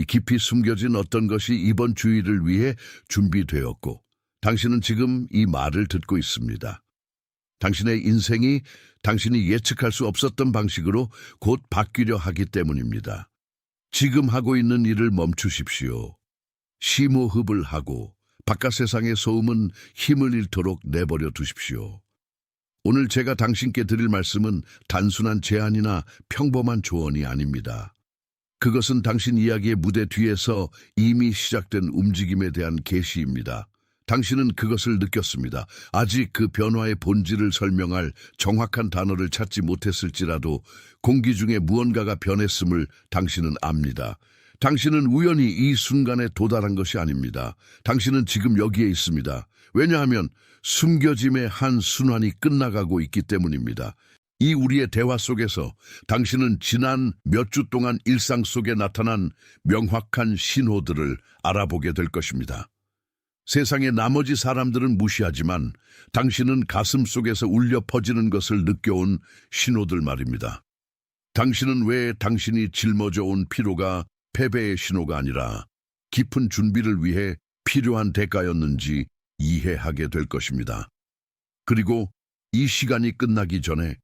이 깊이 숨겨진 어떤 것이 이번 주일을 위해 준비되었고, 당신은 지금 이 말을 듣고 있습니다. 당신의 인생이 당신이 예측할 수 없었던 방식으로 곧 바뀌려 하기 때문입니다. 지금 하고 있는 일을 멈추십시오. 심호흡을 하고 바깥 세상의 소음은 힘을 잃도록 내버려 두십시오. 오늘 제가 당신께 드릴 말씀은 단순한 제안이나 평범한 조언이 아닙니다. 그것은 당신 이야기의 무대 뒤에서 이미 시작된 움직임에 대한 계시입니다. 당신은 그것을 느꼈습니다. 아직 그 변화의 본질을 설명할 정확한 단어를 찾지 못했을지라도 공기 중에 무언가가 변했음을 당신은 압니다. 당신은 우연히 이 순간에 도달한 것이 아닙니다. 당신은 지금 여기에 있습니다. 왜냐하면 숨겨짐의 한 순환이 끝나가고 있기 때문입니다. 이 우리의 대화 속에서 당신은 지난 몇 주 동안 일상 속에 나타난 명확한 신호들을 알아보게 될 것입니다. 세상의 나머지 사람들은 무시하지만 당신은 가슴 속에서 울려 퍼지는 것을 느껴온 신호들 말입니다. 당신은 왜 당신이 짊어져 온 피로가 패배의 신호가 아니라 깊은 준비를 위해 필요한 대가였는지 이해하게 될 것입니다. 그리고 이 시간이 끝나기 전에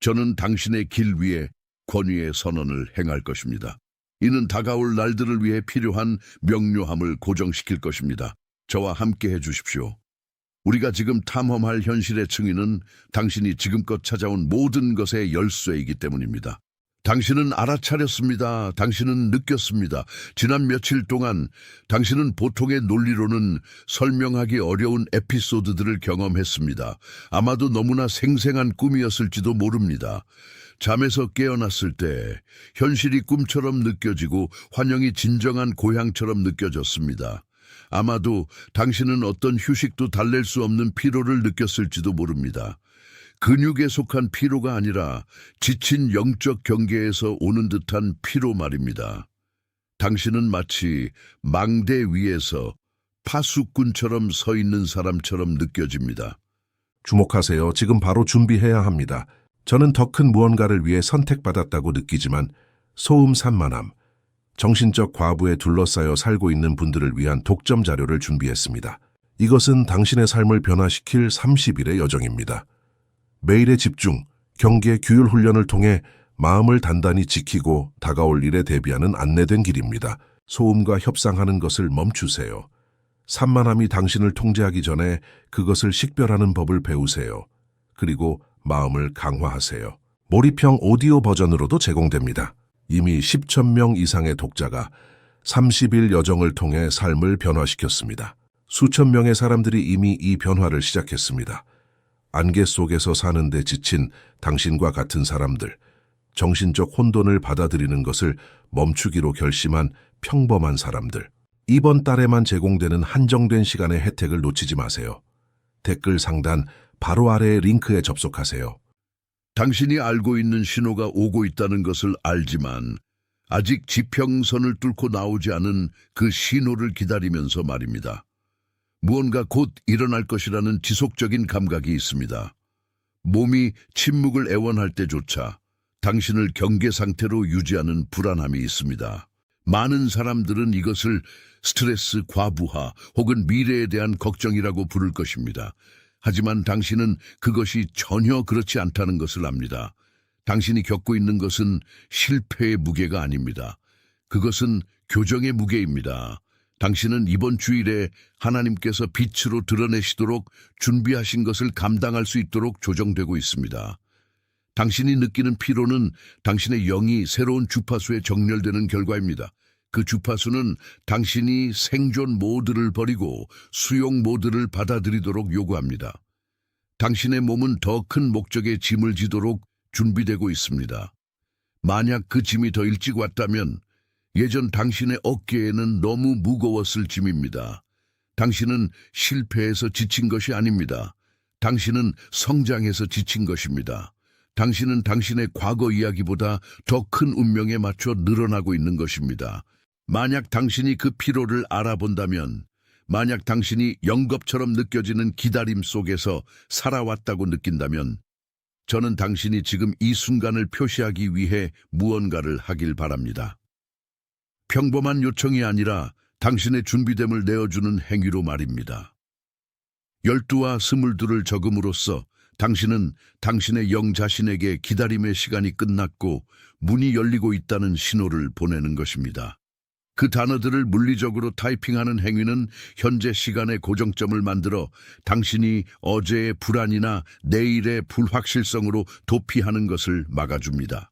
저는 당신의 길 위에 권위의 선언을 행할 것입니다. 이는 다가올 날들을 위해 필요한 명료함을 고정시킬 것입니다. 저와 함께 해주십시오. 우리가 지금 탐험할 현실의 증인은 당신이 지금껏 찾아온 모든 것의 열쇠이기 때문입니다. 당신은 알아차렸습니다. 당신은 느꼈습니다. 지난 며칠 동안 당신은 보통의 논리로는 설명하기 어려운 에피소드들을 경험했습니다. 아마도 너무나 생생한 꿈이었을지도 모릅니다. 잠에서 깨어났을 때 현실이 꿈처럼 느껴지고 환영이 진정한 고향처럼 느껴졌습니다. 아마도 당신은 어떤 휴식도 달랠 수 없는 피로를 느꼈을지도 모릅니다. 근육에 속한 피로가 아니라 지친 영적 경계에서 오는 듯한 피로 말입니다. 당신은 마치 망대 위에서 파수꾼처럼 서 있는 사람처럼 느껴집니다. 주목하세요. 지금 바로 준비해야 합니다. 저는 더 큰 무언가를 위해 선택받았다고 느끼지만 소음 산만함, 정신적 과부에 둘러싸여 살고 있는 분들을 위한 독점 자료를 준비했습니다. 이것은 당신의 삶을 변화시킬 30일의 여정입니다. 매일의 집중, 경계, 규율 훈련을 통해 마음을 단단히 지키고 다가올 일에 대비하는 안내된 길입니다. 소음과 협상하는 것을 멈추세요. 산만함이 당신을 통제하기 전에 그것을 식별하는 법을 배우세요. 그리고 마음을 강화하세요. 몰입형 오디오 버전으로도 제공됩니다. 이미 10천 명 이상의 독자가 30일 여정을 통해 삶을 변화시켰습니다. 수천 명의 사람들이 이미 이 변화를 시작했습니다. 안개 속에서 사는데 지친 당신과 같은 사람들, 정신적 혼돈을 받아들이는 것을 멈추기로 결심한 평범한 사람들. 이번 달에만 제공되는 한정된 시간의 혜택을 놓치지 마세요. 댓글 상단 바로 아래의 링크에 접속하세요. 당신이 알고 있는 신호가 오고 있다는 것을 알지만 아직 지평선을 뚫고 나오지 않은 그 신호를 기다리면서 말입니다. 무언가 곧 일어날 것이라는 지속적인 감각이 있습니다. 몸이 침묵을 애원할 때조차 당신을 경계 상태로 유지하는 불안함이 있습니다. 많은 사람들은 이것을 스트레스 과부하 혹은 미래에 대한 걱정이라고 부를 것입니다. 하지만 당신은 그것이 전혀 그렇지 않다는 것을 압니다. 당신이 겪고 있는 것은 실패의 무게가 아닙니다. 그것은 교정의 무게입니다. 당신은 이번 주일에 하나님께서 빛으로 드러내시도록 준비하신 것을 감당할 수 있도록 조정되고 있습니다. 당신이 느끼는 피로는 당신의 영이 새로운 주파수에 정렬되는 결과입니다. 그 주파수는 당신이 생존 모드를 버리고 수용 모드를 받아들이도록 요구합니다. 당신의 몸은 더 큰 목적의 짐을 지도록 준비되고 있습니다. 만약 그 짐이 더 일찍 왔다면 예전 당신의 어깨에는 너무 무거웠을 짐입니다. 당신은 실패해서 지친 것이 아닙니다. 당신은 성장해서 지친 것입니다. 당신은 당신의 과거 이야기보다 더 큰 운명에 맞춰 늘어나고 있는 것입니다. 만약 당신이 그 피로를 알아본다면, 만약 당신이 영겁처럼 느껴지는 기다림 속에서 살아왔다고 느낀다면, 저는 당신이 지금 이 순간을 표시하기 위해 무언가를 하길 바랍니다. 평범한 요청이 아니라 당신의 준비됨을 내어주는 행위로 말입니다. 12와 22를 적음으로써 당신은 당신의 영 자신에게 기다림의 시간이 끝났고 문이 열리고 있다는 신호를 보내는 것입니다. 그 단어들을 물리적으로 타이핑하는 행위는 현재 시간의 고정점을 만들어 당신이 어제의 불안이나 내일의 불확실성으로 도피하는 것을 막아줍니다.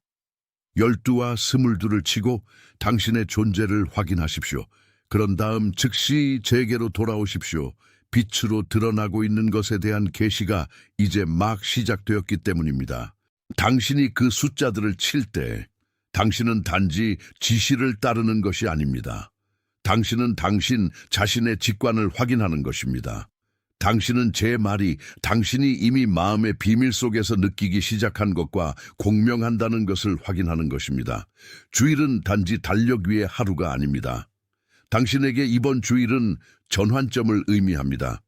12와 22를 치고 당신의 존재를 확인하십시오. 그런 다음 즉시 제게로 돌아오십시오. 빛으로 드러나고 있는 것에 대한 계시가 이제 막 시작되었기 때문입니다. 당신이 그 숫자들을 칠 때 당신은 단지 지시를 따르는 것이 아닙니다. 당신은 당신 자신의 직관을 확인하는 것입니다. 당신은 제 말이 당신이 이미 마음의 비밀 속에서 느끼기 시작한 것과 공명한다는 것을 확인하는 것입니다. 주일은 단지 달력 위의 하루가 아닙니다. 당신에게 이번 주일은 전환점을 의미합니다.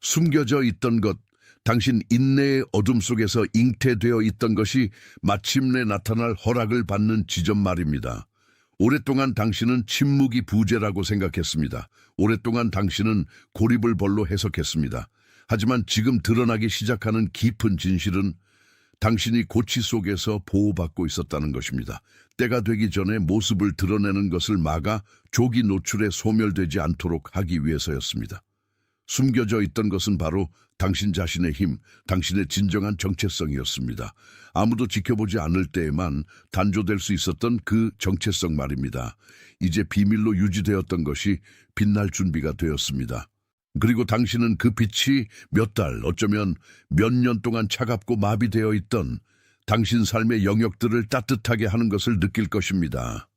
숨겨져 있던 것, 당신 인내의 어둠 속에서 잉태되어 있던 것이 마침내 나타날 허락을 받는 지점 말입니다. 오랫동안 당신은 침묵이 부재라고 생각했습니다. 오랫동안 당신은 고립을 벌로 해석했습니다. 하지만 지금 드러나기 시작하는 깊은 진실은 당신이 고치 속에서 보호받고 있었다는 것입니다. 때가 되기 전에 모습을 드러내는 것을 막아 조기 노출에 소멸되지 않도록 하기 위해서였습니다. 숨겨져 있던 것은 바로 당신 자신의 힘, 당신의 진정한 정체성이었습니다. 아무도 지켜보지 않을 때에만 단조될 수 있었던 그 정체성 말입니다. 이제 비밀로 유지되었던 것이 빛날 준비가 되었습니다. 그리고 당신은 그 빛이 몇 달, 어쩌면 몇 년 동안 차갑고 마비되어 있던 당신 삶의 영역들을 따뜻하게 하는 것을 느낄 것입니다.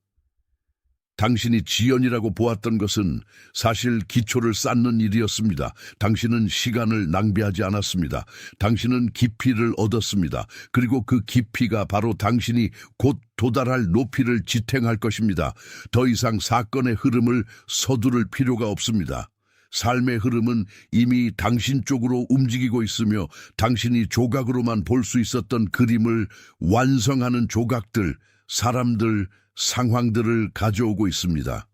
당신이 지연이라고 보았던 것은 사실 기초를 쌓는 일이었습니다. 당신은 시간을 낭비하지 않았습니다. 당신은 깊이를 얻었습니다. 그리고 그 깊이가 바로 당신이 곧 도달할 높이를 지탱할 것입니다. 더 이상 사건의 흐름을 서두를 필요가 없습니다. 삶의 흐름은 이미 당신 쪽으로 움직이고 있으며 당신이 조각으로만 볼 수 있었던 그림을 완성하는 조각들, 사람들, 상황들을 가져오고 있습니다.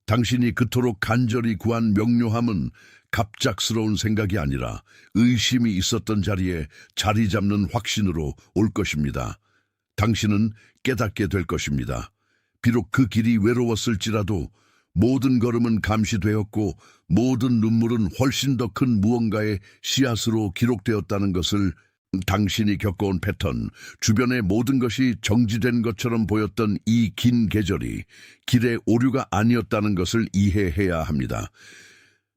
당신이 그토록 간절히 구한 명료함은 갑작스러운 생각이 아니라 의심이 있었던 자리에 자리 잡는 확신으로 올 것입니다. 당신은 깨닫게 될 것입니다. 비록 그 길이 외로웠을지라도 모든 걸음은 감시되었고 모든 눈물은 훨씬 더 큰 무언가의 씨앗으로 기록되었다는 것을 당신이 겪어온 패턴, 주변의 모든 것이 정지된 것처럼 보였던 이 긴 계절이 길의 오류가 아니었다는 것을 이해해야 합니다.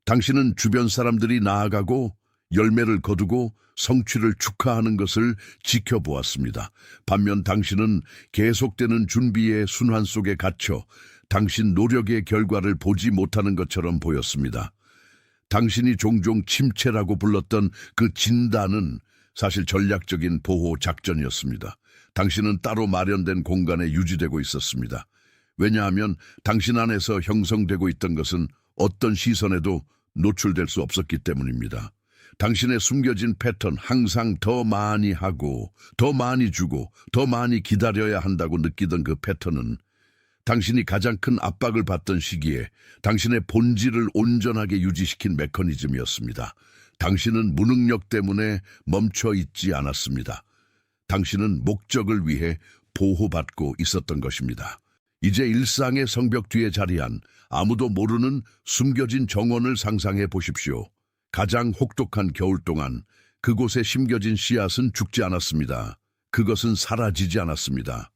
당신은 주변 사람들이 나아가고 열매를 거두고 성취를 축하하는 것을 지켜보았습니다. 반면 당신은 계속되는 준비의 순환 속에 갇혀 당신 노력의 결과를 보지 못하는 것처럼 보였습니다. 당신이 종종 침체라고 불렀던 그 진단은 사실 전략적인 보호 작전이었습니다. 당신은 따로 마련된 공간에 유지되고 있었습니다. 왜냐하면 당신 안에서 형성되고 있던 것은 어떤 시선에도 노출될 수 없었기 때문입니다. 당신의 숨겨진 패턴, 항상 더 많이 하고, 더 많이 주고, 더 많이 기다려야 한다고 느끼던 그 패턴은 당신이 가장 큰 압박을 받던 시기에 당신의 본질을 온전하게 유지시킨 메커니즘이었습니다. 당신은 무능력 때문에 멈춰 있지 않았습니다. 당신은 목적을 위해 보호받고 있었던 것입니다. 이제 일상의 성벽 뒤에 자리한 아무도 모르는 숨겨진 정원을 상상해 보십시오. 가장 혹독한 겨울 동안 그곳에 심겨진 씨앗은 죽지 않았습니다. 그것은 사라지지 않았습니다.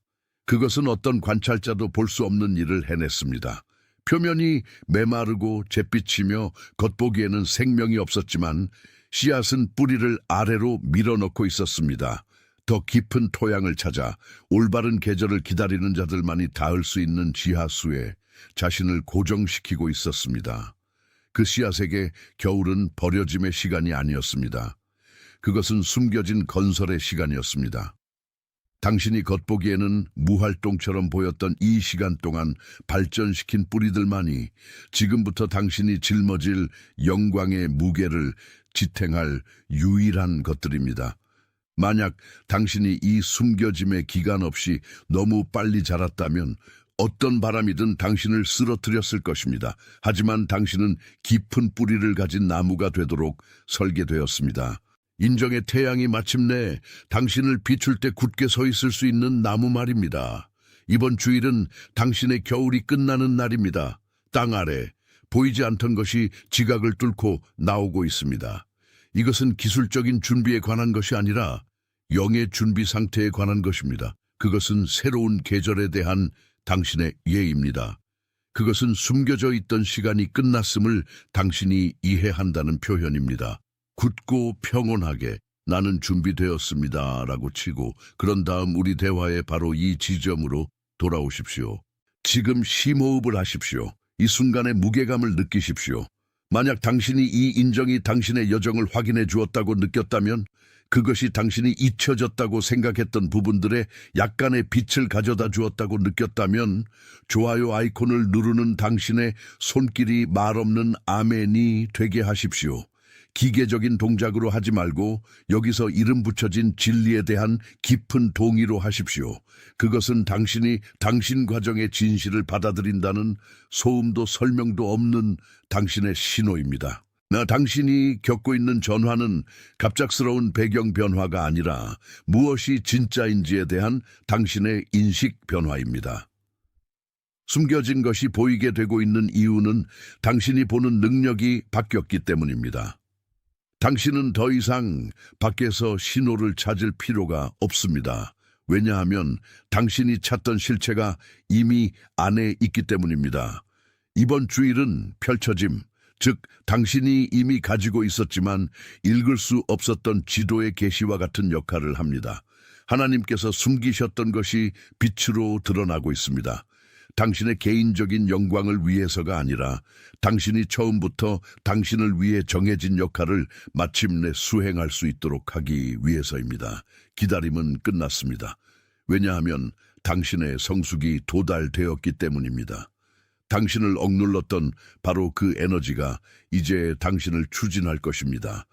그것은 어떤 관찰자도 볼 수 없는 일을 해냈습니다. 표면이 메마르고 잿빛이며 겉보기에는 생명이 없었지만 씨앗은 뿌리를 아래로 밀어넣고 있었습니다. 더 깊은 토양을 찾아 올바른 계절을 기다리는 자들만이 닿을 수 있는 지하수에 자신을 고정시키고 있었습니다. 그 씨앗에게 겨울은 버려짐의 시간이 아니었습니다. 그것은 숨겨진 건설의 시간이었습니다. 당신이 겉보기에는 무활동처럼 보였던 이 시간 동안 발전시킨 뿌리들만이 지금부터 당신이 짊어질 영광의 무게를 지탱할 유일한 것들입니다. 만약 당신이 이 숨겨짐의 기간 없이 너무 빨리 자랐다면 어떤 바람이든 당신을 쓰러뜨렸을 것입니다. 하지만 당신은 깊은 뿌리를 가진 나무가 되도록 설계되었습니다. 인정의 태양이 마침내 당신을 비출 때 굳게 서 있을 수 있는 나무 말입니다. 이번 주일은 당신의 겨울이 끝나는 날입니다. 땅 아래 보이지 않던 것이 지각을 뚫고 나오고 있습니다. 이것은 기술적인 준비에 관한 것이 아니라 영의 준비 상태에 관한 것입니다. 그것은 새로운 계절에 대한 당신의 예입니다. 그것은 숨겨져 있던 시간이 끝났음을 당신이 이해한다는 표현입니다. 굳고 평온하게 나는 준비되었습니다 라고 치고 그런 다음 우리 대화의 바로 이 지점으로 돌아오십시오. 지금 심호흡을 하십시오. 이 순간의 무게감을 느끼십시오. 만약 당신이 이 인정이 당신의 여정을 확인해 주었다고 느꼈다면 그것이 당신이 잊혀졌다고 생각했던 부분들에 약간의 빛을 가져다 주었다고 느꼈다면 좋아요 아이콘을 누르는 당신의 손길이 말없는 아멘이 되게 하십시오. 기계적인 동작으로 하지 말고 여기서 이름 붙여진 진리에 대한 깊은 동의로 하십시오. 그것은 당신이 당신 과정의 진실을 받아들인다는 소음도 설명도 없는 당신의 신호입니다. 당신이 겪고 있는 전환은 갑작스러운 배경 변화가 아니라 무엇이 진짜인지에 대한 당신의 인식 변화입니다. 숨겨진 것이 보이게 되고 있는 이유는 당신이 보는 능력이 바뀌었기 때문입니다. 당신은 더 이상 밖에서 신호를 찾을 필요가 없습니다. 왜냐하면 당신이 찾던 실체가 이미 안에 있기 때문입니다. 이번 주일은 펼쳐짐, 즉 당신이 이미 가지고 있었지만 읽을 수 없었던 지도의 계시와 같은 역할을 합니다. 하나님께서 숨기셨던 것이 빛으로 드러나고 있습니다. 당신의 개인적인 영광을 위해서가 아니라 당신이 처음부터 당신을 위해 정해진 역할을 마침내 수행할 수 있도록 하기 위해서입니다. 기다림은 끝났습니다. 왜냐하면 당신의 성숙이 도달되었기 때문입니다. 당신을 억눌렀던 바로 그 에너지가 이제 당신을 추진할 것입니다.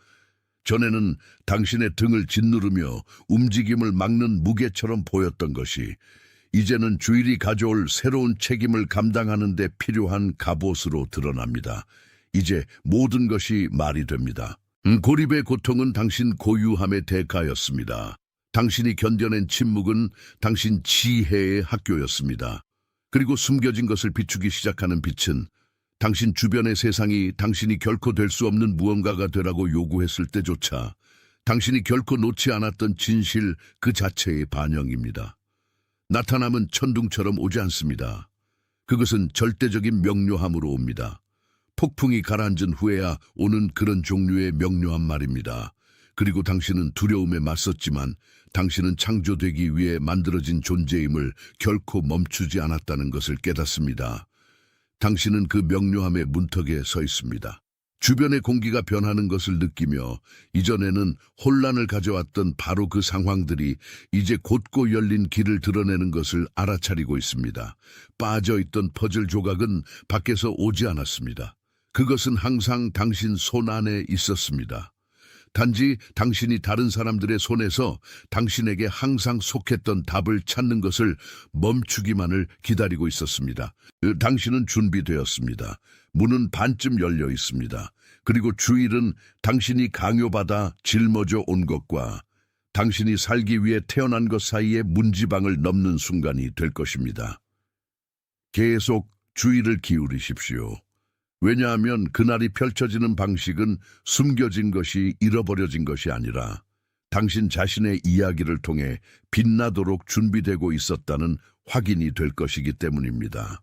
전에는 당신의 등을 짓누르며 움직임을 막는 무게처럼 보였던 것이 이제는 주일이 가져올 새로운 책임을 감당하는 데 필요한 갑옷으로 드러납니다. 이제 모든 것이 말이 됩니다. 고립의 고통은 당신 고유함의 대가였습니다. 당신이 견뎌낸 침묵은 당신 지혜의 학교였습니다. 그리고 숨겨진 것을 비추기 시작하는 빛은 당신 주변의 세상이 당신이 결코 될 수 없는 무언가가 되라고 요구했을 때조차 당신이 결코 놓지 않았던 진실 그 자체의 반영입니다. 나타남은 천둥처럼 오지 않습니다. 그것은 절대적인 명료함으로 옵니다. 폭풍이 가라앉은 후에야 오는 그런 종류의 명료한 말입니다. 그리고 당신은 두려움에 맞섰지만 당신은 창조되기 위해 만들어진 존재임을 결코 멈추지 않았다는 것을 깨닫습니다. 당신은 그 명료함의 문턱에 서 있습니다. 주변의 공기가 변하는 것을 느끼며 이전에는 혼란을 가져왔던 바로 그 상황들이 이제 곧고 열린 길을 드러내는 것을 알아차리고 있습니다. 빠져있던 퍼즐 조각은 밖에서 오지 않았습니다. 그것은 항상 당신 손 안에 있었습니다. 단지 당신이 다른 사람들의 손에서 당신에게 항상 속했던 답을 찾는 것을 멈추기만을 기다리고 있었습니다. 당신은 준비되었습니다. 문은 반쯤 열려 있습니다. 그리고 주일은 당신이 강요받아 짊어져 온 것과 당신이 살기 위해 태어난 것 사이의 문지방을 넘는 순간이 될 것입니다. 계속 주의를 기울이십시오. 왜냐하면 그날이 펼쳐지는 방식은 숨겨진 것이 잃어버려진 것이 아니라 당신 자신의 이야기를 통해 빛나도록 준비되고 있었다는 확인이 될 것이기 때문입니다.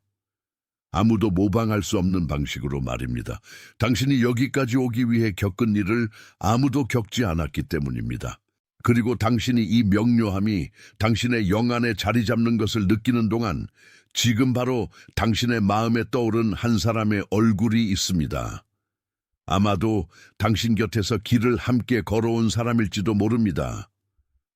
아무도 모방할 수 없는 방식으로 말입니다. 당신이 여기까지 오기 위해 겪은 일을 아무도 겪지 않았기 때문입니다. 그리고 당신이 이 명료함이 당신의 영 안에 자리 잡는 것을 느끼는 동안 지금 바로 당신의 마음에 떠오른 한 사람의 얼굴이 있습니다. 아마도 당신 곁에서 길을 함께 걸어온 사람일지도 모릅니다.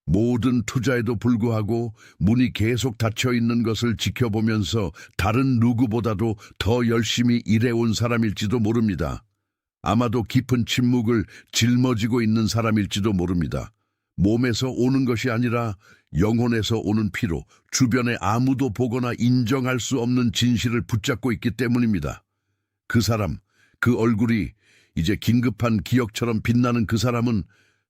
모든 투자에도 불구하고 문이 계속 닫혀 있는 것을 지켜보면서 다른 누구보다도 더 열심히 일해온 사람일지도 모릅니다. 아마도 깊은 침묵을 짊어지고 있는 사람일지도 모릅니다. 몸에서 오는 것이 아니라 영혼에서 오는 피로 주변에 아무도 보거나 인정할 수 없는 진실을 붙잡고 있기 때문입니다. 그 사람, 그 얼굴이 이제 긴급한 기억처럼 빛나는 그 사람은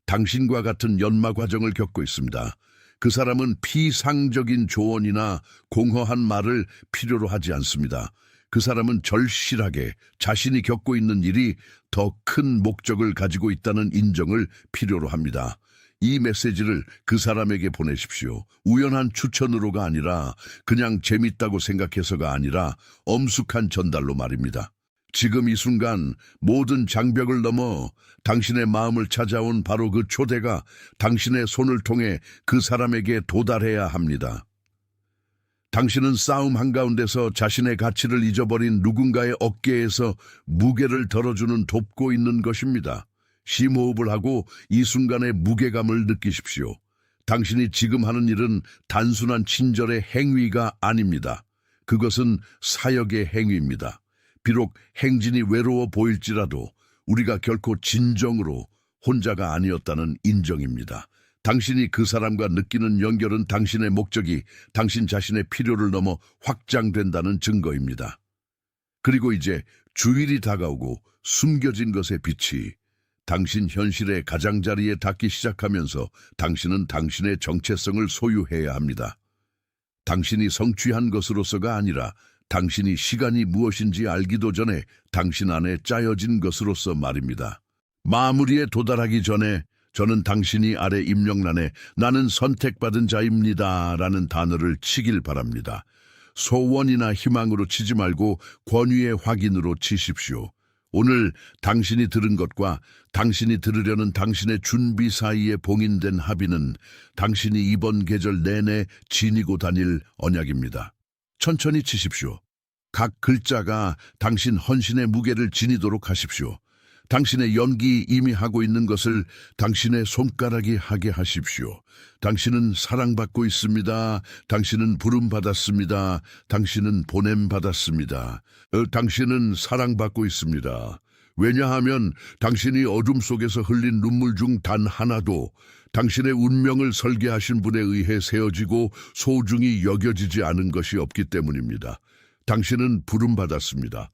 당신과 같은 연마 과정을 겪고 있습니다. 그 사람은 피상적인 조언이나 공허한 말을 필요로 하지 않습니다. 그 사람은 절실하게 자신이 겪고 있는 일이 더 큰 목적을 가지고 있다는 인정을 필요로 합니다. 이 메시지를 그 사람에게 보내십시오. 우연한 추천으로가 아니라 그냥 재밌다고 생각해서가 아니라 엄숙한 전달로 말입니다. 지금 이 순간 모든 장벽을 넘어 당신의 마음을 찾아온 바로 그 초대가 당신의 손을 통해 그 사람에게 도달해야 합니다. 당신은 싸움 한가운데서 자신의 가치를 잊어버린 누군가의 어깨에서 무게를 덜어주는 돕고 있는 것입니다. 심호흡을 하고 이 순간의 무게감을 느끼십시오. 당신이 지금 하는 일은 단순한 친절의 행위가 아닙니다. 그것은 사역의 행위입니다. 비록 행진이 외로워 보일지라도 우리가 결코 진정으로 혼자가 아니었다는 인정입니다. 당신이 그 사람과 느끼는 연결은 당신의 목적이 당신 자신의 필요를 넘어 확장된다는 증거입니다. 그리고 이제 주일이 다가오고 숨겨진 것의 빛이 당신 현실의 가장자리에 닿기 시작하면서 당신은 당신의 정체성을 소유해야 합니다. 당신이 성취한 것으로서가 아니라 당신이 시간이 무엇인지 알기도 전에 당신 안에 짜여진 것으로서 말입니다. 마무리에 도달하기 전에 저는 당신이 아래 입력란에 나는 선택받은 자입니다 라는 단어를 치길 바랍니다. 소원이나 희망으로 치지 말고 권위의 확인으로 치십시오. 오늘 당신이 들은 것과 당신이 들으려는 당신의 준비 사이에 봉인된 합의는 당신이 이번 계절 내내 지니고 다닐 언약입니다. 천천히 치십시오. 각 글자가 당신 헌신의 무게를 지니도록 하십시오. 당신의 연기 이미 하고 있는 것을 당신의 손가락이 하게 하십시오. 당신은 사랑받고 있습니다. 당신은 부름받았습니다. 당신은 보냄받았습니다. 당신은 사랑받고 있습니다. 왜냐하면 당신이 어둠 속에서 흘린 눈물 중 단 하나도 당신의 운명을 설계하신 분에 의해 세워지고 소중히 여겨지지 않은 것이 없기 때문입니다. 당신은 부름받았습니다.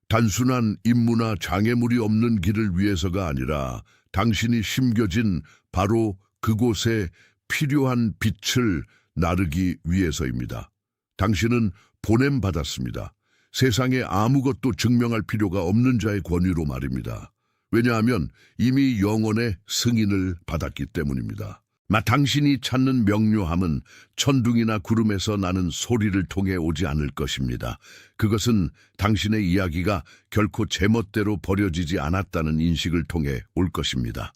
단순한 임무나 장애물이 없는 길을 위해서가 아니라 당신이 심겨진 바로 그곳에 필요한 빛을 나르기 위해서입니다. 당신은 보냄받았습니다. 세상에 아무것도 증명할 필요가 없는 자의 권위로 말입니다. 왜냐하면 이미 영혼의 승인을 받았기 때문입니다. 당신이 찾는 명료함은 천둥이나 구름에서 나는 소리를 통해 오지 않을 것입니다. 그것은 당신의 이야기가 결코 제멋대로 버려지지 않았다는 인식을 통해 올 것입니다.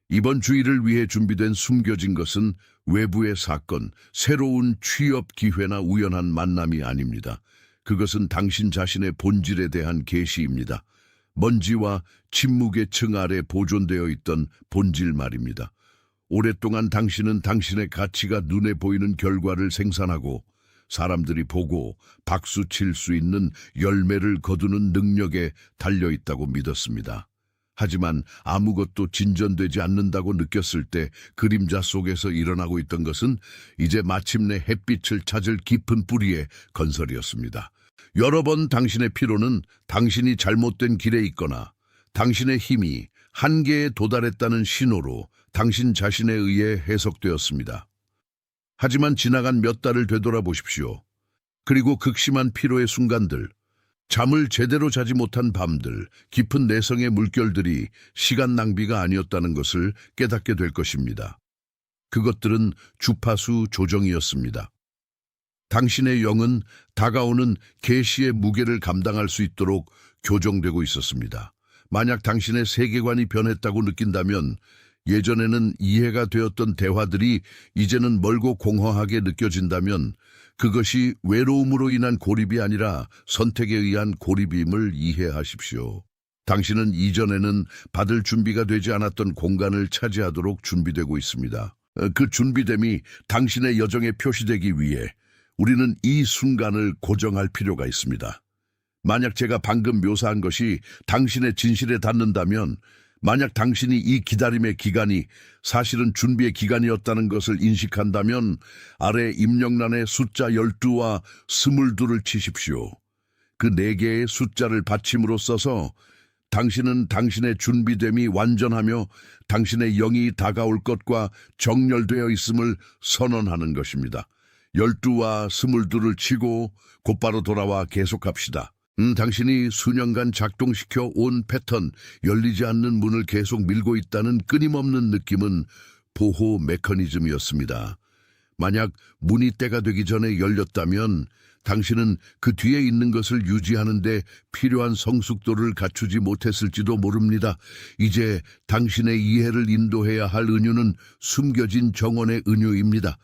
이번 주일을 위해 준비된 숨겨진 것은 외부의 사건, 새로운 취업 기회나 우연한 만남이 아닙니다. 그것은 당신 자신의 본질에 대한 계시입니다. 먼지와 침묵의 층 아래 보존되어 있던 본질 말입니다. 오랫동안 당신은 당신의 가치가 눈에 보이는 결과를 생산하고 사람들이 보고 박수 칠 수 있는 열매를 거두는 능력에 달려있다고 믿었습니다. 하지만 아무것도 진전되지 않는다고 느꼈을 때 그림자 속에서 일어나고 있던 것은 이제 마침내 햇빛을 찾을 깊은 뿌리의 건설이었습니다. 여러 번 당신의 피로는 당신이 잘못된 길에 있거나 당신의 힘이 한계에 도달했다는 신호로 당신 자신에 의해 해석되었습니다. 하지만 지나간 몇 달을 되돌아보십시오. 그리고 극심한 피로의 순간들, 잠을 제대로 자지 못한 밤들, 깊은 내성의 물결들이 시간 낭비가 아니었다는 것을 깨닫게 될 것입니다. 그것들은 주파수 조정이었습니다. 당신의 영은 다가오는 계시의 무게를 감당할 수 있도록 교정되고 있었습니다. 만약 당신의 세계관이 변했다고 느낀다면 예전에는 이해가 되었던 대화들이 이제는 멀고 공허하게 느껴진다면 그것이 외로움으로 인한 고립이 아니라 선택에 의한 고립임을 이해하십시오. 당신은 이전에는 받을 준비가 되지 않았던 공간을 차지하도록 준비되고 있습니다. 그 준비됨이 당신의 여정에 표시되기 위해 우리는 이 순간을 고정할 필요가 있습니다. 만약 제가 방금 묘사한 것이 당신의 진실에 닿는다면 만약 당신이 이 기다림의 기간이 사실은 준비의 기간이었다는 것을 인식한다면 아래 입력란에 숫자 12와 22를 치십시오. 그 4개의 숫자를 받침으로 써서 당신은 당신의 준비됨이 완전하며 당신의 영이 다가올 것과 정렬되어 있음을 선언하는 것입니다. 12와 22를 치고 곧바로 돌아와 계속합시다. 당신이 수년간 작동시켜 온 패턴, 열리지 않는 문을 계속 밀고 있다는 끊임없는 느낌은 보호 메커니즘이었습니다. 만약 문이 때가 되기 전에 열렸다면 당신은 그 뒤에 있는 것을 유지하는데 필요한 성숙도를 갖추지 못했을지도 모릅니다. 이제 당신의 이해를 인도해야 할 은유는 숨겨진 정원의 은유입니다.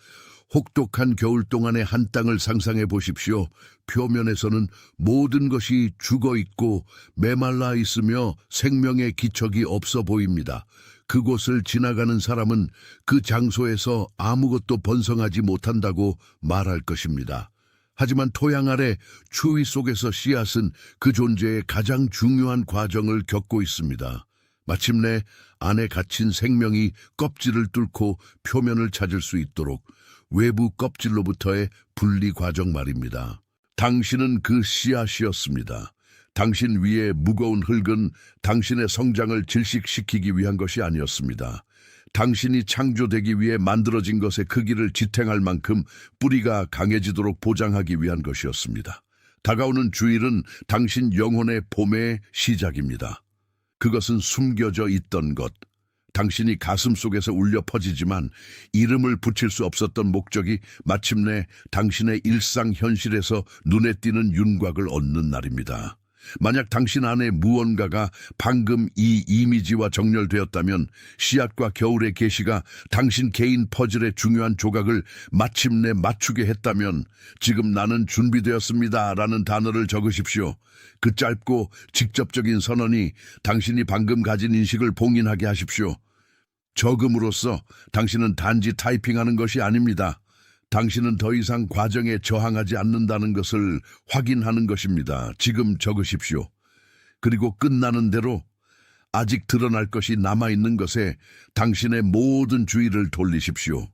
혹독한 겨울 동안의 한 땅을 상상해 보십시오. 표면에서는 모든 것이 죽어 있고 메말라 있으며 생명의 기척이 없어 보입니다. 그곳을 지나가는 사람은 그 장소에서 아무것도 번성하지 못한다고 말할 것입니다. 하지만 토양 아래 추위 속에서 씨앗은 그 존재의 가장 중요한 과정을 겪고 있습니다. 마침내 안에 갇힌 생명이 껍질을 뚫고 표면을 찾을 수 있도록 외부 껍질로부터의 분리 과정 말입니다. 당신은 그 씨앗이었습니다. 당신 위에 무거운 흙은 당신의 성장을 질식시키기 위한 것이 아니었습니다. 당신이 창조되기 위해 만들어진 것의 크기를 지탱할 만큼 뿌리가 강해지도록 보장하기 위한 것이었습니다. 다가오는 주일은 당신 영혼의 봄의 시작입니다. 그것은 숨겨져 있던 것, 당신이 가슴 속에서 울려 퍼지지만 이름을 붙일 수 없었던 목적이 마침내 당신의 일상 현실에서 눈에 띄는 윤곽을 얻는 날입니다. 만약 당신 안에 무언가가 방금 이 이미지와 정렬되었다면 씨앗과 겨울의 계시가 당신 개인 퍼즐의 중요한 조각을 마침내 맞추게 했다면 지금 나는 준비되었습니다 라는 단어를 적으십시오. 그 짧고 직접적인 선언이 당신이 방금 가진 인식을 봉인하게 하십시오. 적음으로써 당신은 단지 타이핑하는 것이 아닙니다. 당신은 더 이상 과정에 저항하지 않는다는 것을 확인하는 것입니다. 지금 적으십시오. 그리고 끝나는 대로 아직 드러날 것이 남아있는 것에 당신의 모든 주의를 돌리십시오.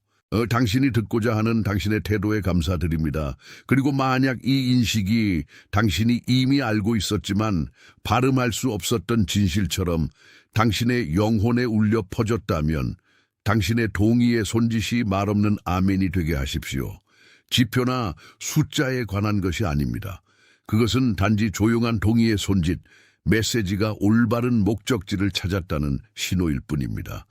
당신이 듣고자 하는 당신의 태도에 감사드립니다. 그리고 만약 이 인식이 당신이 이미 알고 있었지만 발음할 수 없었던 진실처럼 당신의 영혼에 울려 퍼졌다면 당신의 동의의 손짓이 말없는 아멘이 되게 하십시오. 지표나 숫자에 관한 것이 아닙니다. 그것은 단지 조용한 동의의 손짓, 메시지가 올바른 목적지를 찾았다는 신호일 뿐입니다.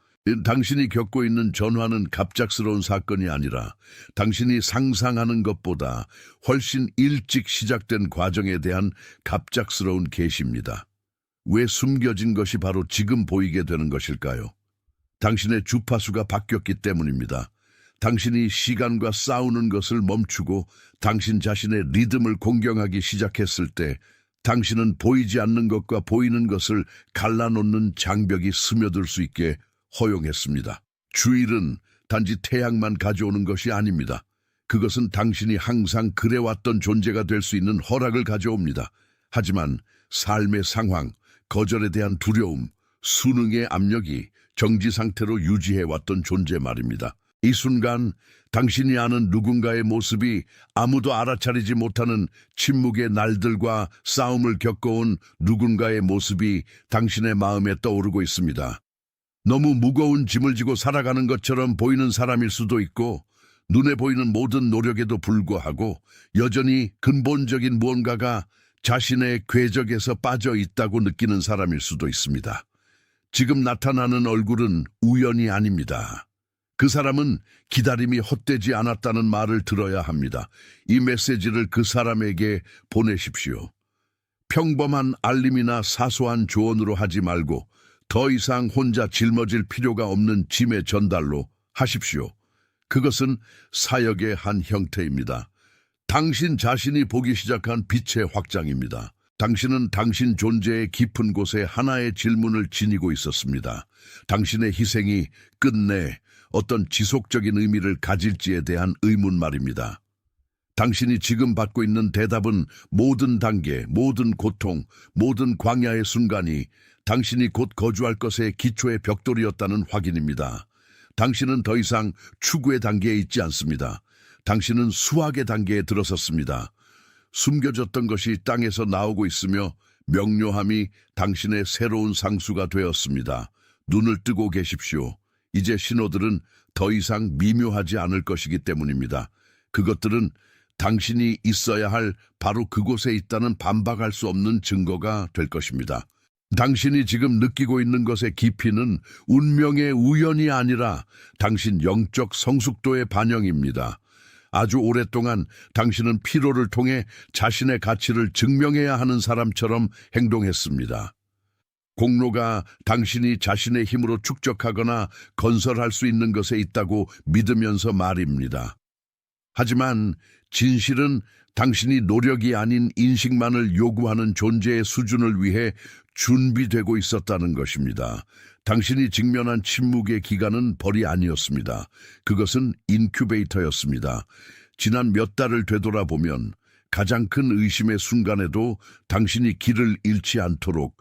당신이 겪고 있는 전화는 갑작스러운 사건이 아니라 당신이 상상하는 것보다 훨씬 일찍 시작된 과정에 대한 갑작스러운 계시입니다. 왜 숨겨진 것이 바로 지금 보이게 되는 것일까요? 당신의 주파수가 바뀌었기 때문입니다. 당신이 시간과 싸우는 것을 멈추고 당신 자신의 리듬을 공경하기 시작했을 때 당신은 보이지 않는 것과 보이는 것을 갈라놓는 장벽이 스며들 수 있게 허용했습니다. 주일은 단지 태양만 가져오는 것이 아닙니다. 그것은 당신이 항상 그래왔던 존재가 될 수 있는 허락을 가져옵니다. 하지만 삶의 상황, 거절에 대한 두려움, 수능의 압력이 정지 상태로 유지해왔던 존재 말입니다. 이 순간 당신이 아는 누군가의 모습이 아무도 알아차리지 못하는 침묵의 날들과 싸움을 겪어온 누군가의 모습이 당신의 마음에 떠오르고 있습니다. 너무 무거운 짐을 지고 살아가는 것처럼 보이는 사람일 수도 있고 눈에 보이는 모든 노력에도 불구하고 여전히 근본적인 무언가가 자신의 궤적에서 빠져 있다고 느끼는 사람일 수도 있습니다. 지금 나타나는 얼굴은 우연이 아닙니다. 그 사람은 기다림이 헛되지 않았다는 말을 들어야 합니다. 이 메시지를 그 사람에게 보내십시오. 평범한 알림이나 사소한 조언으로 하지 말고 더 이상 혼자 짊어질 필요가 없는 짐의 전달로 하십시오. 그것은 사역의 한 형태입니다. 당신 자신이 보기 시작한 빛의 확장입니다. 당신은 당신 존재의 깊은 곳에 하나의 질문을 지니고 있었습니다. 당신의 희생이 끝내 어떤 지속적인 의미를 가질지에 대한 의문 말입니다. 당신이 지금 받고 있는 대답은 모든 단계, 모든 고통, 모든 광야의 순간이 당신이 곧 거주할 것의 기초의 벽돌이었다는 확인입니다. 당신은 더 이상 추구의 단계에 있지 않습니다. 당신은 수확의 단계에 들어섰습니다. 숨겨졌던 것이 땅에서 나오고 있으며 명료함이 당신의 새로운 상수가 되었습니다. 눈을 뜨고 계십시오. 이제 신호들은 더 이상 미묘하지 않을 것이기 때문입니다. 그것들은 당신이 있어야 할 바로 그곳에 있다는 반박할 수 없는 증거가 될 것입니다. 당신이 지금 느끼고 있는 것의 깊이는 운명의 우연이 아니라 당신 영적 성숙도의 반영입니다. 아주 오랫동안 당신은 피로를 통해 자신의 가치를 증명해야 하는 사람처럼 행동했습니다. 공로가 당신이 자신의 힘으로 축적하거나 건설할 수 있는 것에 있다고 믿으면서 말입니다. 하지만 진실은 당신이 노력이 아닌 인식만을 요구하는 존재의 수준을 위해 준비되고 있었다는 것입니다. 당신이 직면한 침묵의 기간은 벌이 아니었습니다. 그것은 인큐베이터였습니다. 지난 몇 달을 되돌아보면 가장 큰 의심의 순간에도 당신이 길을 잃지 않도록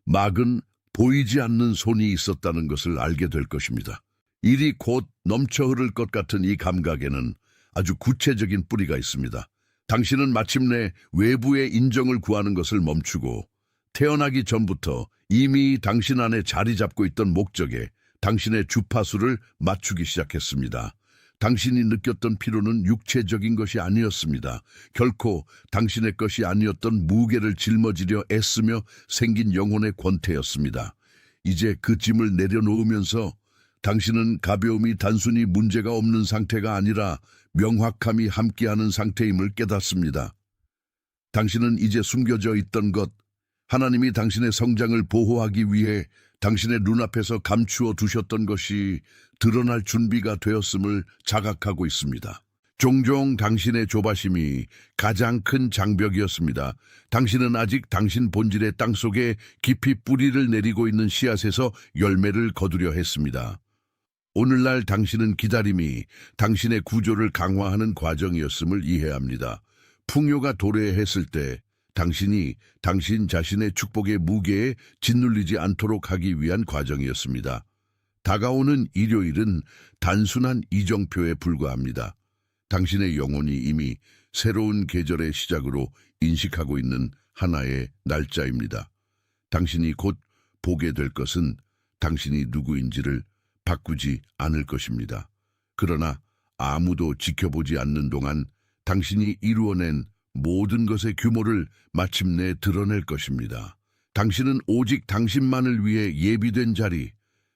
막은 보이지 않는 손이 있었다는 것을 알게 될 것입니다. 일이 곧 넘쳐 흐를 것 같은 이 감각에는 아주 구체적인 뿌리가 있습니다. 당신은 마침내 외부의 인정을 구하는 것을 멈추고 태어나기 전부터 이미 당신 안에 자리 잡고 있던 목적에 당신의 주파수를 맞추기 시작했습니다. 당신이 느꼈던 피로는 육체적인 것이 아니었습니다. 결코 당신의 것이 아니었던 무게를 짊어지려 애쓰며 생긴 영혼의 권태였습니다. 이제 그 짐을 내려놓으면서 당신은 가벼움이 단순히 문제가 없는 상태가 아니라 명확함이 함께하는 상태임을 깨닫습니다. 당신은 이제 숨겨져 있던 것, 하나님이 당신의 성장을 보호하기 위해 당신의 눈앞에서 감추어 두셨던 것이 드러날 준비가 되었음을 자각하고 있습니다. 종종 당신의 조바심이 가장 큰 장벽이었습니다. 당신은 아직 당신 본질의 땅속에 깊이 뿌리를 내리고 있는 씨앗에서 열매를 거두려 했습니다. 오늘날 당신은 기다림이 당신의 구조를 강화하는 과정이었음을 이해합니다. 풍요가 도래했을 때 당신이 당신 자신의 축복의 무게에 짓눌리지 않도록 하기 위한 과정이었습니다. 다가오는 일요일은 단순한 이정표에 불과합니다. 당신의 영혼이 이미 새로운 계절의 시작으로 인식하고 있는 하나의 날짜입니다. 당신이 곧 보게 될 것은 당신이 누구인지를 바꾸지 않을 것입니다. 그러나 아무도 지켜보지 않는 동안 당신이 이루어낸 모든 것의 규모를 마침내 드러낼 것입니다. 당신은 오직 당신만을 위해 예비된 자리,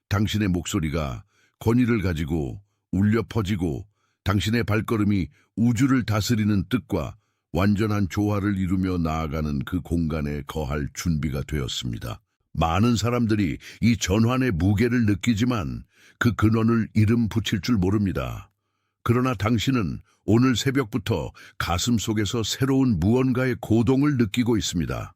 당신의 목소리가 권위를 가지고 울려 퍼지고 당신의 발걸음이 우주를 다스리는 뜻과 완전한 조화를 이루며 나아가는 그 공간에 거할 준비가 되었습니다. 많은 사람들이 이 전환의 무게를 느끼지만 그 근원을 이름 붙일 줄 모릅니다. 그러나 당신은 오늘 새벽부터 가슴 속에서 새로운 무언가의 고동을 느끼고 있습니다.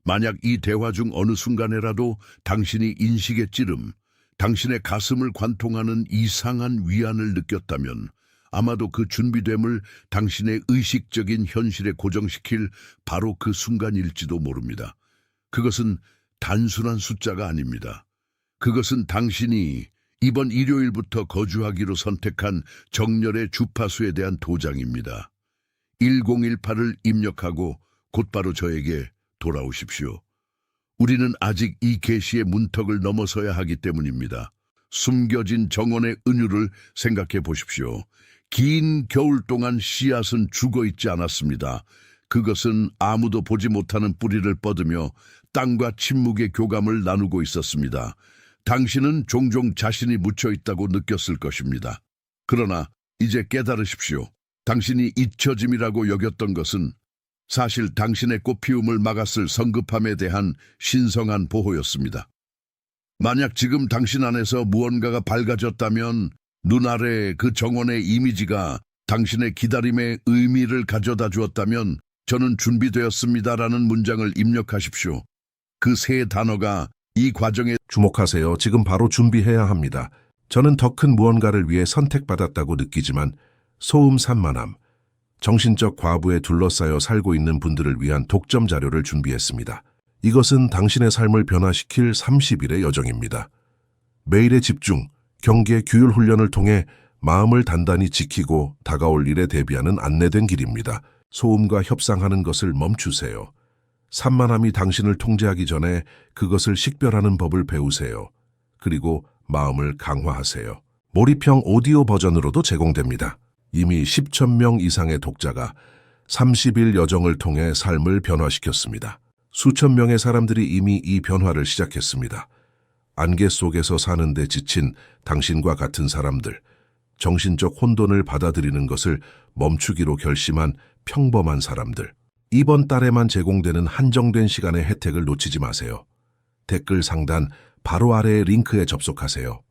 만약 이 대화 중 어느 순간에라도 당신이 인식의 찌름, 당신의 가슴을 관통하는 이상한 위안을 느꼈다면 아마도 그 준비됨을 당신의 의식적인 현실에 고정시킬 바로 그 순간일지도 모릅니다. 그것은 단순한 숫자가 아닙니다. 그것은 당신이 이번 일요일부터 거주하기로 선택한 정렬의 주파수에 대한 도장입니다. 1018을 입력하고 곧바로 저에게 돌아오십시오. 우리는 아직 이 계시의 문턱을 넘어서야 하기 때문입니다. 숨겨진 정원의 은유를 생각해 보십시오. 긴 겨울 동안 씨앗은 죽어 있지 않았습니다. 그것은 아무도 보지 못하는 뿌리를 뻗으며 땅과 침묵의 교감을 나누고 있었습니다. 당신은 종종 자신이 묻혀 있다고 느꼈을 것입니다. 그러나 이제 깨달으십시오. 당신이 잊혀짐이라고 여겼던 것은 사실 당신의 꽃피움을 막았을 성급함에 대한 신성한 보호였습니다. 만약 지금 당신 안에서 무언가가 밝아졌다면 눈 아래 그 정원의 이미지가 당신의 기다림의 의미를 가져다 주었다면 저는 준비되었습니다라는 문장을 입력하십시오. 그 세 단어가 이 과정에 주목하세요. 지금 바로 준비해야 합니다. 저는 더 큰 무언가를 위해 선택받았다고 느끼지만 소음 산만함, 정신적 과부에 둘러싸여 살고 있는 분들을 위한 독점 자료를 준비했습니다. 이것은 당신의 삶을 변화시킬 30일의 여정입니다. 매일의 집중, 경계, 규율 훈련을 통해 마음을 단단히 지키고 다가올 일에 대비하는 안내된 길입니다. 소음과 협상하는 것을 멈추세요. 산만함이 당신을 통제하기 전에 그것을 식별하는 법을 배우세요. 그리고 마음을 강화하세요. 몰입형 오디오 버전으로도 제공됩니다. 이미 10,000명 이상의 독자가 30일 여정을 통해 삶을 변화시켰습니다. 수천 명의 사람들이 이미 이 변화를 시작했습니다. 안개 속에서 사는데 지친 당신과 같은 사람들, 정신적 혼돈을 받아들이는 것을 멈추기로 결심한 평범한 사람들. 이번 달에만 제공되는 한정된 시간의 혜택을 놓치지 마세요. 댓글 상단 바로 아래의 링크에 접속하세요.